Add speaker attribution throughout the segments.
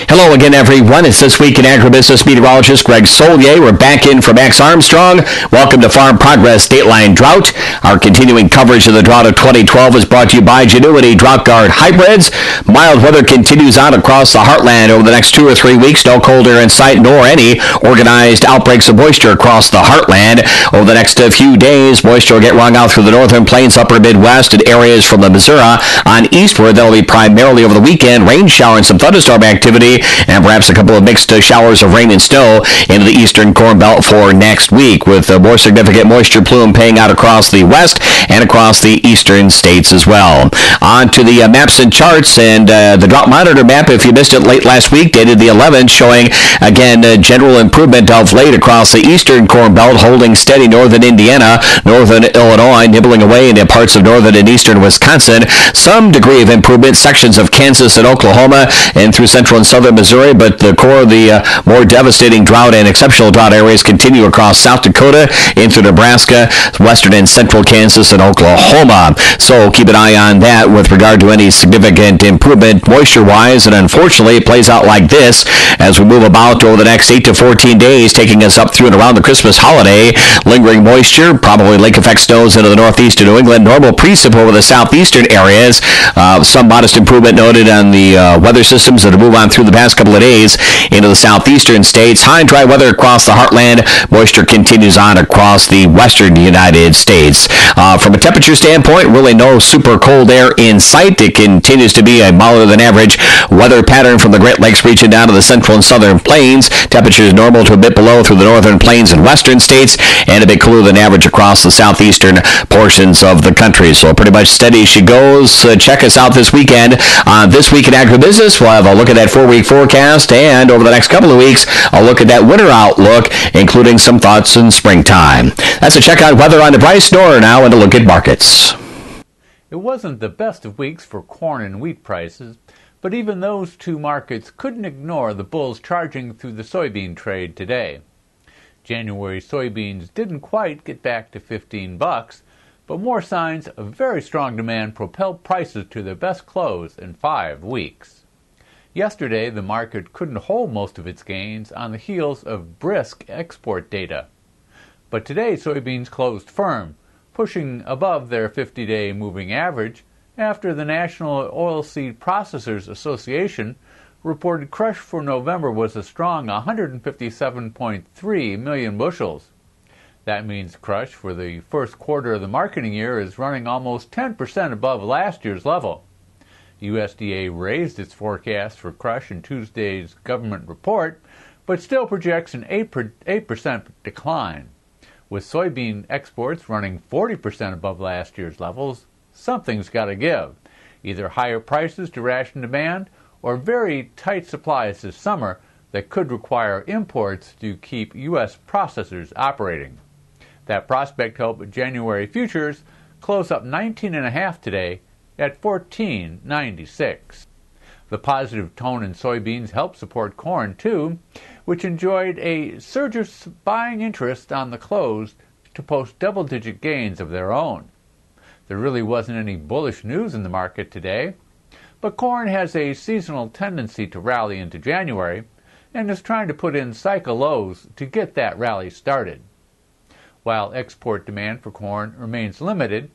Speaker 1: Hello again, everyone. It's This Week in Agribusiness meteorologist Greg Solier. We're back in for Max Armstrong. Welcome to Farm Progress Dateline Drought. Our continuing coverage of the drought of 2012 is brought to you by Genuity Drought Guard Hybrids. Mild weather continues on across the heartland over the next 2 or 3 weeks. No cold air in sight nor any organized outbreaks of moisture across the heartland. Over the next few days, moisture will get wrung out through the northern plains, upper Midwest, and areas from the Missouri on eastward. That'll be primarily over the weekend. Rain shower and some thunderstorm activity, and perhaps a couple of mixed showers of rain and snow into the eastern Corn Belt for next week, with a more significant moisture plume paying out across the west and across the eastern states as well. On to the maps and charts, and the drought monitor map, if you missed it late last week, dated the 11th, showing again general improvement of late across the eastern Corn Belt, holding steady northern Indiana, northern Illinois, nibbling away into parts of northern and eastern Wisconsin. Some degree of improvement, sections of Kansas and Oklahoma, and through central and southern Missouri, but the core of the more devastating drought and exceptional drought areas continue across South Dakota, into Nebraska, western and central Kansas, and Oklahoma. So keep an eye on that with regard to any significant improvement moisture-wise, and unfortunately it plays out like this as we move about over the next 8 to 14 days, taking us up through and around the Christmas holiday. Lingering moisture, probably lake effect snows into the northeast of New England, normal precip over the southeastern areas. Some modest improvement noted on the weather systems that move on through the past couple of days into the southeastern states. High and dry weather across the heartland. Moisture continues on across the western United States. From a temperature standpoint, really no super cold air in sight. It continues to be a milder than average weather pattern from the Great Lakes region down to the central and southern plains. Temperatures normal to a bit below through the northern plains and western states, and a bit cooler than average across the southeastern portions of the country. So pretty much steady as she goes. Check us out this weekend on This Week in Agribusiness. We'll have a look at that 4-week forecast, and over the next couple of weeks, I'll look at that winter outlook, including some thoughts in springtime. That's a check on weather on the Bryce Nor now, and a look at markets.
Speaker 2: It wasn't the best of weeks for corn and wheat prices, but even those two markets couldn't ignore the bulls charging through the soybean trade today. January soybeans didn't quite get back to $15, but more signs of very strong demand propelled prices to their best close in 5 weeks. Yesterday, the market couldn't hold most of its gains on the heels of brisk export data. But today, soybeans closed firm, pushing above their 50-day moving average after the National Oilseed Processors Association reported crush for November was a strong 157.3 million bushels. That means crush for the first quarter of the marketing year is running almost 10% above last year's level. USDA raised its forecast for crush in Tuesday's government report, but still projects an 8% decline. With soybean exports running 40% above last year's levels, something's got to give. Either higher prices to ration demand or very tight supplies this summer that could require imports to keep U.S. processors operating. That prospect helped January futures close up 19.5 today at $14.96. The positive tone in soybeans helped support corn, too, which enjoyed a surge of buying interest on the close to post double-digit gains of their own. There really wasn't any bullish news in the market today, but corn has a seasonal tendency to rally into January and is trying to put in cycle lows to get that rally started. While export demand for corn remains limited,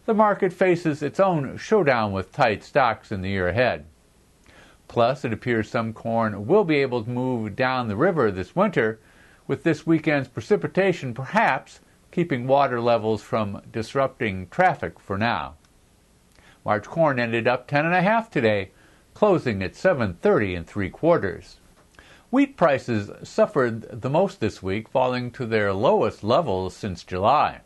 Speaker 2: the market faces its own showdown with tight stocks in the year ahead. Plus, it appears some corn will be able to move down the river this winter, with this weekend's precipitation perhaps keeping water levels from disrupting traffic for now. March corn ended up 10.5 today, closing at 7.30 3/4. Wheat prices suffered the most this week, falling to their lowest levels since July.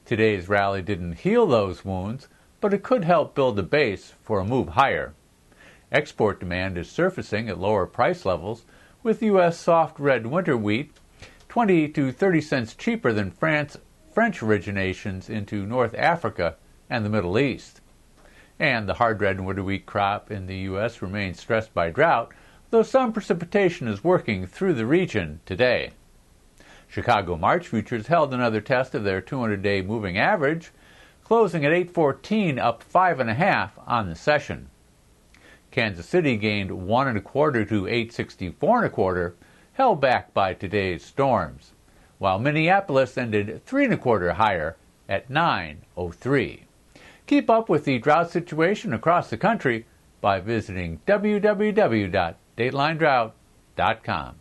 Speaker 2: Today's rally didn't heal those wounds, but it could help build a base for a move higher. Export demand is surfacing at lower price levels, with U.S. soft red winter wheat 20 to 30 cents cheaper than French originations into North Africa and the Middle East. And the hard red winter wheat crop in the U.S. remains stressed by drought, though some precipitation is working through the region today. Chicago March futures held another test of their 200-day moving average, closing at 814, up 5.5 on the session. Kansas City gained 1.25 to 864.25, held back by today's storms, while Minneapolis ended 3.25 higher at 903. Keep up with the drought situation across the country by visiting www.datelinedrought.com.